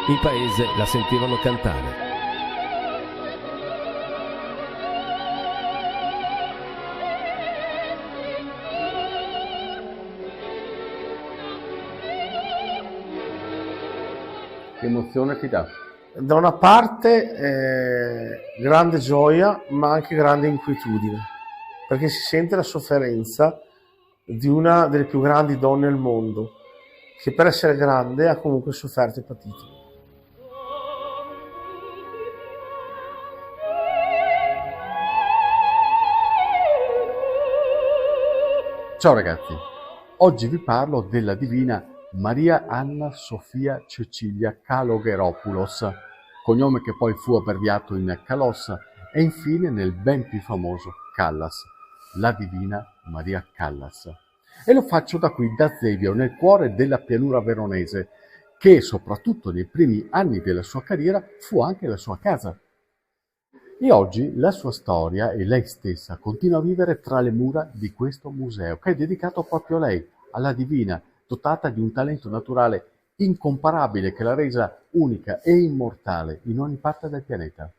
In paese la sentivano cantare. Che emozione ti dà? Da una parte grande gioia, ma anche grande inquietudine, perché si sente la sofferenza di una delle più grandi donne al mondo, che per essere grande ha comunque sofferto e patito. Ciao ragazzi, oggi vi parlo della divina Maria Anna Sofia Cecilia Kalogeropoulos, cognome che poi fu abbreviato in Kalos e infine nel ben più famoso Callas, la divina Maria Callas. E lo faccio da qui, da Zevio, nel cuore della pianura veronese, che soprattutto nei primi anni della sua carriera fu anche la sua casa. E oggi la sua storia e lei stessa continua a vivere tra le mura di questo museo, che è dedicato proprio a lei, alla divina, dotata di un talento naturale incomparabile che l'ha resa unica e immortale in ogni parte del pianeta.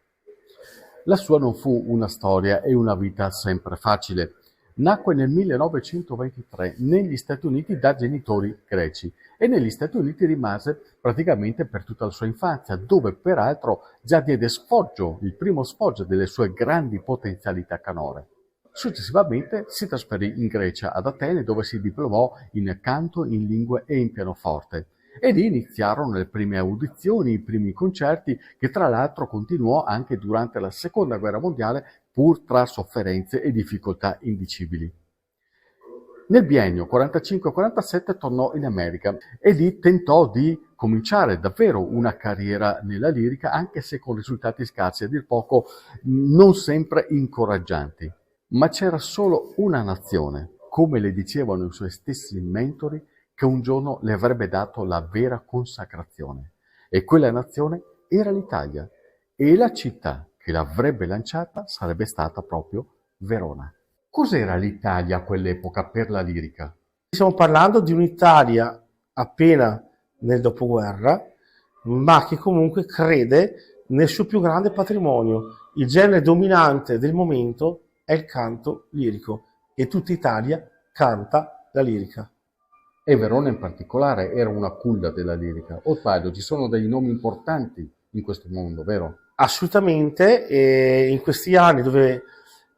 La sua non fu una storia e una vita sempre facile. Nacque nel 1923 negli Stati Uniti da genitori greci e negli Stati Uniti rimase praticamente per tutta la sua infanzia, dove peraltro già diede sfoggio, il primo sfoggio delle sue grandi potenzialità canore. Successivamente si trasferì in Grecia, ad Atene, dove si diplomò in canto, in lingue e in pianoforte. E lì iniziarono le prime audizioni, i primi concerti, che tra l'altro continuò anche durante la Seconda Guerra Mondiale, pur tra sofferenze e difficoltà indicibili. Nel biennio 45-47 tornò in America e lì tentò di cominciare davvero una carriera nella lirica, anche se con risultati scarsi, a dir poco non sempre incoraggianti. Ma c'era solo una nazione, come le dicevano i suoi stessi mentori, che un giorno le avrebbe dato la vera consacrazione. E quella nazione era l'Italia, e la città che l'avrebbe lanciata sarebbe stata proprio Verona. Cos'era l'Italia a quell'epoca per la lirica? Stiamo parlando di un'Italia appena nel dopoguerra, ma che comunque crede nel suo più grande patrimonio. Il genere dominante del momento è il canto lirico e tutta Italia canta la lirica. E Verona in particolare era una culla della lirica. O sbaglio, ci sono dei nomi importanti in questo mondo, vero? Assolutamente, e in questi anni dove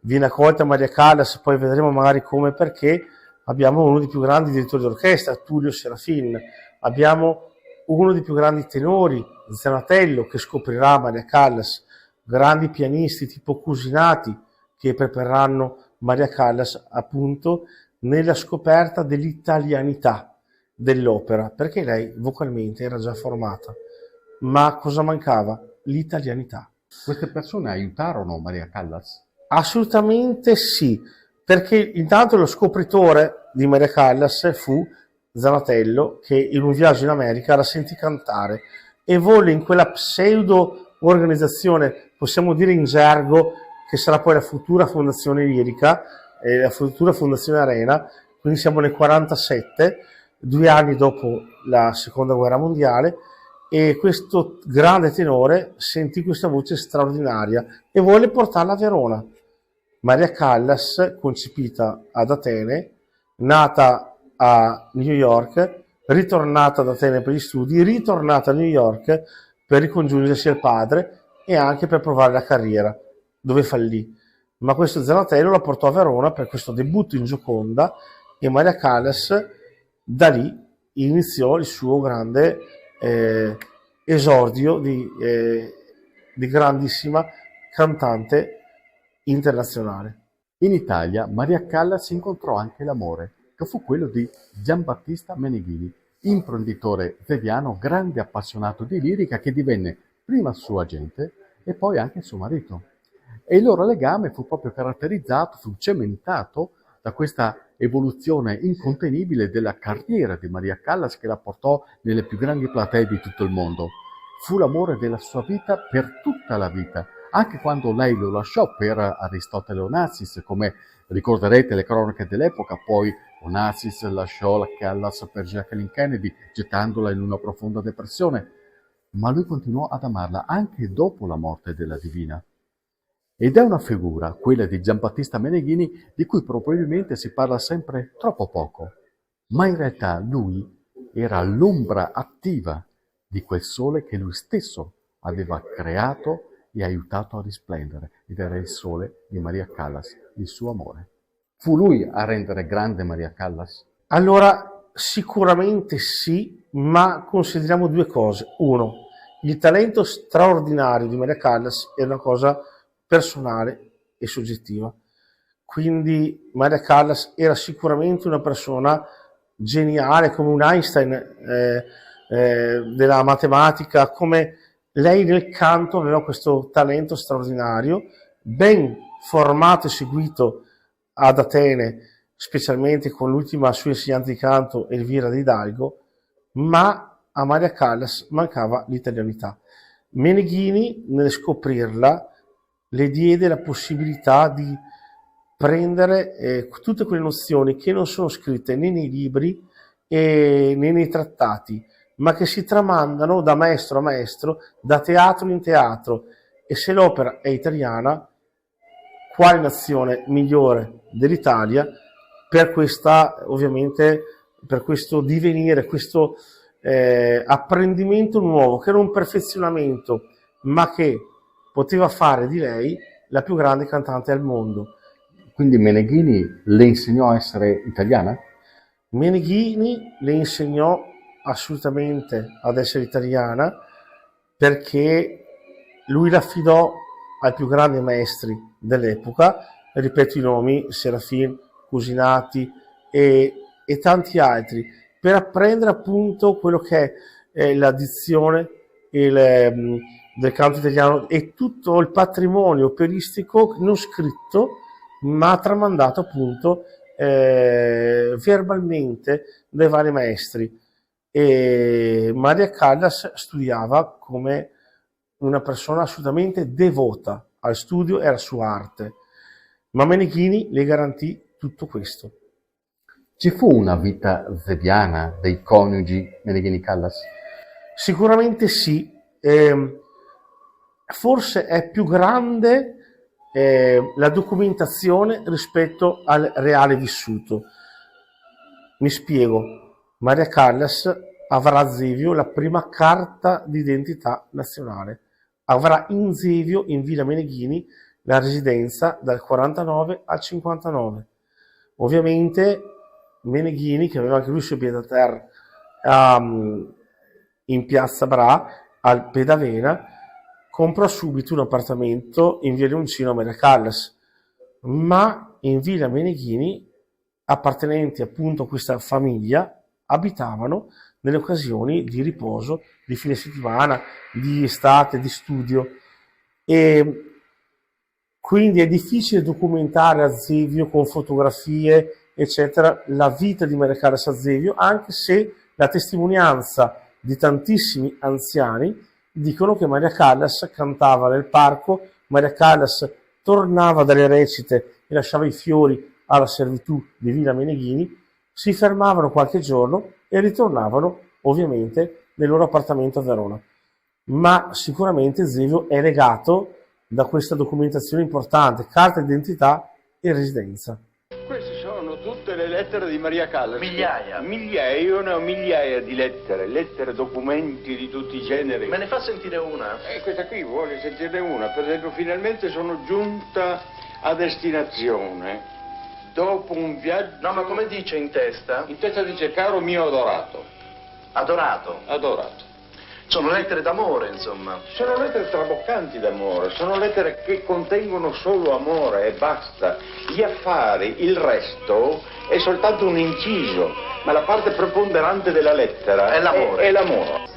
viene accolta Maria Callas, poi vedremo magari come e perché, abbiamo uno dei più grandi direttori d'orchestra, Tullio Serafin, abbiamo uno dei più grandi tenori, Zanatello, che scoprirà Maria Callas, grandi pianisti tipo Cusinati, che prepareranno Maria Callas appunto nella scoperta dell'italianità dell'opera, perché lei vocalmente era già formata. Ma cosa mancava? L'italianità. Queste persone aiutarono Maria Callas? Assolutamente sì, perché intanto lo scopritore di Maria Callas fu Zanatello, che in un viaggio in America la sentì cantare e volle in quella pseudo organizzazione, possiamo dire in gergo, che sarà poi la futura Fondazione Lirica, la futura Fondazione Arena, quindi siamo nel 47, 2 anni dopo la Seconda Guerra Mondiale, e questo grande tenore sentì questa voce straordinaria e volle portarla a Verona. Maria Callas, concepita ad Atene, nata a New York, ritornata ad Atene per gli studi, ritornata a New York per ricongiungersi al padre e anche per provare la carriera, dove fallì. Ma questo Zanatello la portò a Verona per questo debutto in Gioconda e Maria Callas da lì iniziò il suo grande esordio di grandissima cantante internazionale. In Italia Maria Callas incontrò anche l'amore, che fu quello di Giambattista Meneghini, imprenditore zeviano, grande appassionato di lirica, che divenne prima suo agente e poi anche suo marito. E il loro legame fu proprio caratterizzato, fu cementato da questa evoluzione incontenibile della carriera di Maria Callas, che la portò nelle più grandi platee di tutto il mondo. Fu l'amore della sua vita per tutta la vita, anche quando lei lo lasciò per Aristotele Onassis, come ricorderete le cronache dell'epoca. Poi Onassis lasciò la Callas per Jacqueline Kennedy, gettandola in una profonda depressione. ma lui continuò ad amarla anche dopo la morte della divina. Ed è una figura, quella di Giambattista Meneghini, di cui probabilmente si parla sempre troppo poco, ma in realtà lui era l'ombra attiva di quel sole che lui stesso aveva creato e aiutato a risplendere, ed era il sole di Maria Callas, il suo amore. Fu lui a rendere grande Maria Callas? Allora, sicuramente sì, ma consideriamo due cose. Uno, il talento straordinario di Maria Callas è una cosa personale e soggettiva. Quindi Maria Callas era sicuramente una persona geniale, come un Einstein della matematica, come lei nel canto aveva questo talento straordinario, ben formato e seguito ad Atene, specialmente con l'ultima sua insegnante di canto, Elvira di Hidalgo, ma a Maria Callas mancava l'italianità. Meneghini, nel scoprirla, le diede la possibilità di prendere tutte quelle nozioni che non sono scritte né nei libri né nei trattati, ma che si tramandano da maestro a maestro, da teatro in teatro. E se l'opera è italiana, quale nazione migliore dell'Italia per questa, ovviamente, per questo divenire, questo apprendimento nuovo, che era un perfezionamento, ma che poteva fare di lei la più grande cantante al mondo. Quindi Meneghini le insegnò a essere italiana? Meneghini le insegnò assolutamente ad essere italiana, perché lui l'affidò ai più grandi maestri dell'epoca, ripeto i nomi, Serafin, Cusinati e tanti altri, per apprendere appunto quello che è la dizione del canto italiano e tutto il patrimonio operistico non scritto, ma tramandato appunto verbalmente dai vari maestri. E Maria Callas studiava come una persona assolutamente devota al studio e alla sua arte, ma Meneghini le garantì tutto questo. Ci fu una vita zebiana dei coniugi Meneghini-Callas? Sicuramente sì, forse è più grande la documentazione rispetto al reale vissuto. Mi spiego. Maria Callas avrà a Zevio la prima carta d'identità nazionale. Avrà in Zevio, in Villa Meneghini, la residenza dal 49 al 59. Ovviamente Meneghini, che aveva anche lui il suo pied-à-terre in Piazza Bra, al Pedavena, comprò subito un appartamento in Via Leoncino a Maria Callas, ma in Villa Meneghini, appartenenti appunto a questa famiglia, abitavano nelle occasioni di riposo, di fine settimana, di estate, di studio, e quindi è difficile documentare a Zevio con fotografie eccetera la vita di Maria Callas a Zevio, anche se la testimonianza di tantissimi anziani dicono che Maria Callas cantava nel parco, Maria Callas tornava dalle recite e lasciava i fiori alla servitù di Villa Meneghini, si fermavano qualche giorno e ritornavano ovviamente nel loro appartamento a Verona. Ma sicuramente Zevio è legato da questa documentazione importante, carta d'identità e residenza. Queste sono tutte le lettere di Maria Callas. Migliaia. Migliaia, io ne ho migliaia di lettere, documenti di tutti i generi. Me ne fa sentire una? Questa qui vuole sentirne una. Per esempio, finalmente sono giunta a destinazione. Dopo un viaggio... No, ma come dice in testa? In testa dice, caro mio adorato. Adorato. Adorato. Sono lettere d'amore, insomma. Sono lettere traboccanti d'amore, sono lettere che contengono solo amore e basta. Gli affari, il resto, è soltanto un inciso, ma la parte preponderante della lettera è l'amore. È l'amore.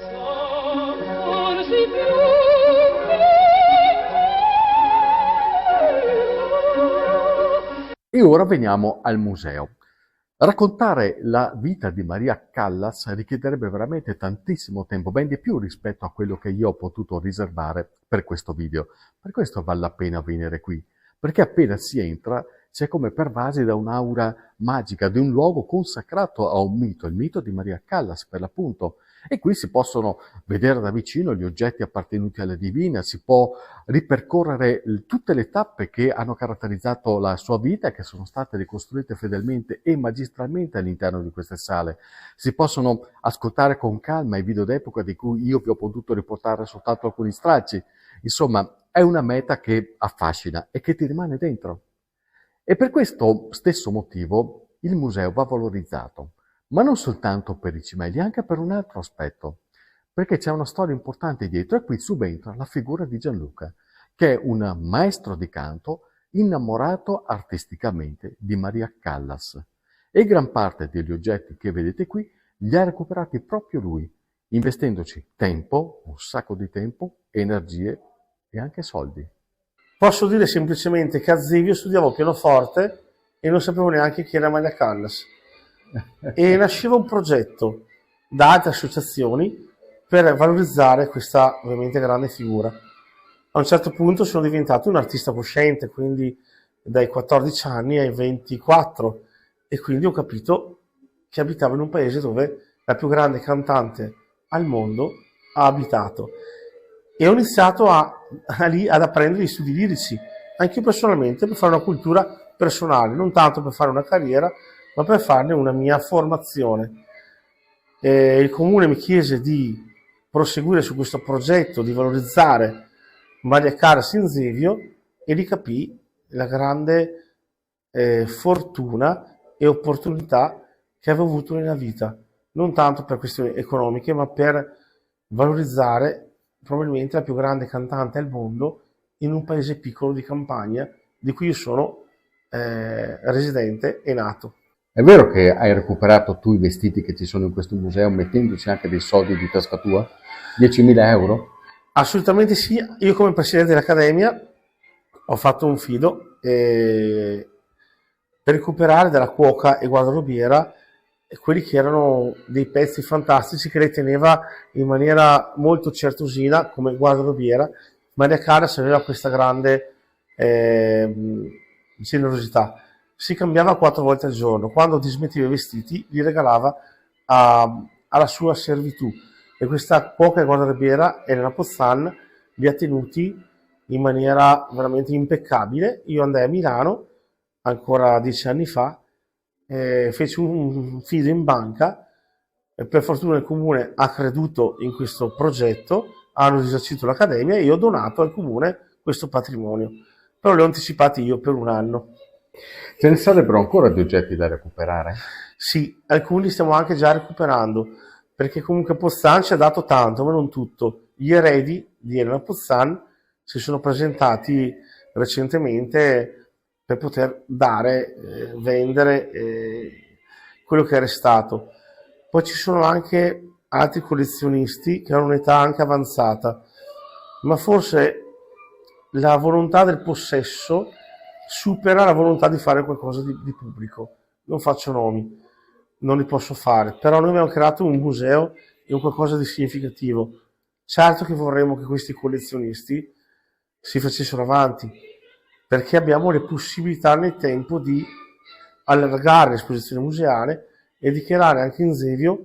E ora veniamo al museo. Raccontare la vita di Maria Callas richiederebbe veramente tantissimo tempo, ben di più rispetto a quello che io ho potuto riservare per questo video. Per questo vale la pena venire qui, perché appena si entra si è come pervasi da un'aura magica, di un luogo consacrato a un mito, il mito di Maria Callas per l'appunto. E qui si possono vedere da vicino gli oggetti appartenuti alla divina, si può ripercorrere tutte le tappe che hanno caratterizzato la sua vita e che sono state ricostruite fedelmente e magistralmente all'interno di queste sale. Si possono ascoltare con calma i video d'epoca di cui io vi ho potuto riportare soltanto alcuni stracci. Insomma, è una meta che affascina e che ti rimane dentro. E per questo stesso motivo il museo va valorizzato, ma non soltanto per i cimeli, anche per un altro aspetto, perché c'è una storia importante dietro e qui subentra la figura di Gianluca, che è un maestro di canto innamorato artisticamente di Maria Callas e gran parte degli oggetti che vedete qui li ha recuperati proprio lui, investendoci tempo, un sacco di tempo, energie e anche soldi. Posso dire semplicemente che a Zevio studiavo pianoforte e non sapevo neanche chi era Maria Callas. E nasceva un progetto da altre associazioni per valorizzare questa ovviamente grande figura. A un certo punto sono diventato un artista cosciente, quindi dai 14 anni ai 24, e quindi ho capito che abitavo in un paese dove la più grande cantante al mondo ha abitato. E ho iniziato lì ad apprendere gli studi lirici, anche io personalmente, per fare una cultura personale, non tanto per fare una carriera, ma per farne una mia formazione. Il comune mi chiese di proseguire su questo progetto, di valorizzare Maria Callas in Zevio, e ricapì la grande fortuna e opportunità che avevo avuto nella vita, non tanto per questioni economiche, ma per valorizzare probabilmente la più grande cantante al mondo in un paese piccolo di campagna di cui io sono residente e nato. È vero che hai recuperato tu i vestiti che ci sono in questo museo mettendoci anche dei soldi di tasca tua? 10.000 euro? Assolutamente sì, io come presidente dell'Accademia ho fatto un fido per recuperare dalla cuoca e guardarobiera quelli che erano dei pezzi fantastici che lei teneva in maniera molto certosina come guardarobiera. Maria Callas aveva questa grande generosità, si cambiava 4 volte al giorno, quando dismetteva i vestiti li regalava alla sua servitù, e questa cuoca e guardarobiera Elena Pozzan li ha tenuti in maniera veramente impeccabile. Io andai a Milano ancora 10 anni fa, feci un fido in banca e per fortuna il comune ha creduto in questo progetto, hanno risarcito l'Accademia e io ho donato al comune questo patrimonio, però li ho anticipati io per 1 anno. Ce ne sarebbero ancora di oggetti da recuperare? Sì, alcuni li stiamo anche già recuperando, perché comunque Pozzan ci ha dato tanto, ma non tutto. Gli eredi di Elena Pozzan si sono presentati recentemente per poter dare, vendere quello che è restato. Poi ci sono anche altri collezionisti che hanno un'età anche avanzata, ma forse la volontà del possesso supera la volontà di fare qualcosa di pubblico. Non faccio nomi, non li posso fare, però noi abbiamo creato un museo e un qualcosa di significativo. Certo che vorremmo che questi collezionisti si facessero avanti, perché abbiamo le possibilità nel tempo di allargare l'esposizione museale e di creare anche in Zevio,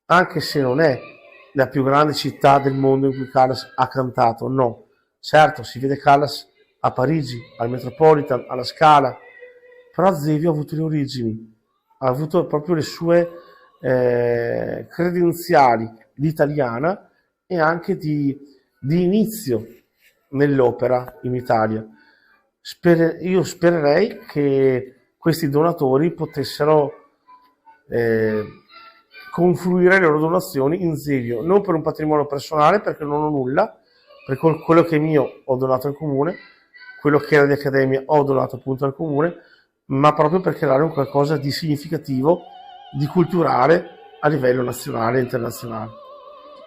anche se non è la più grande città del mondo in cui Callas ha cantato, no. Certo, si vede Callas a Parigi, al Metropolitan, alla Scala, però Zevio ha avuto le origini, ha avuto proprio le sue credenziali di italiana e anche di inizio nell'opera in Italia. Io spererei che questi donatori potessero confluire le loro donazioni in Zevio, non per un patrimonio personale, perché non ho nulla, perché quello che è mio ho donato al comune, quello che era di Accademia ho donato appunto al comune, ma proprio per creare un qualcosa di significativo, di culturale a livello nazionale e internazionale.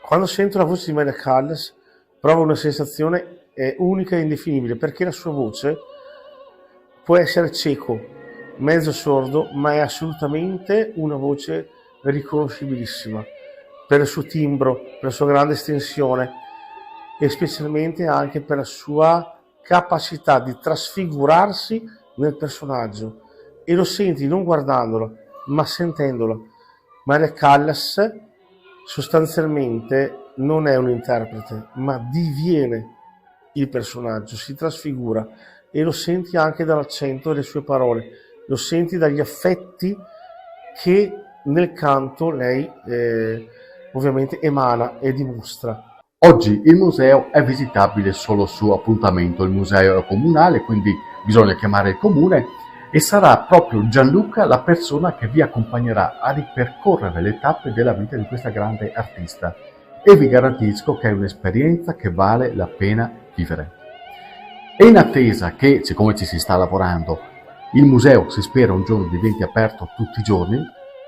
Quando sento la voce di Maria Callas provo una sensazione unica e indefinibile, perché la sua voce può essere cieco, mezzo sordo, ma è assolutamente una voce riconoscibilissima per il suo timbro, per la sua grande estensione e specialmente anche per la sua capacità di trasfigurarsi nel personaggio, e lo senti non guardandolo ma sentendolo. Maria Callas sostanzialmente non è un interprete, ma diviene il personaggio, si trasfigura, e lo senti anche dall'accento delle sue parole, lo senti dagli affetti che nel canto lei ovviamente emana e dimostra. Oggi il museo è visitabile solo su appuntamento, il museo è comunale, quindi bisogna chiamare il comune e sarà proprio Gianluca la persona che vi accompagnerà a ripercorrere le tappe della vita di questa grande artista, e vi garantisco che è un'esperienza che vale la pena vivere. E in attesa che, siccome ci si sta lavorando, il museo si spera un giorno diventi aperto tutti i giorni,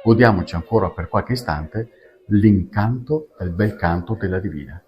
godiamoci ancora per qualche istante l'incanto del bel canto della Divina.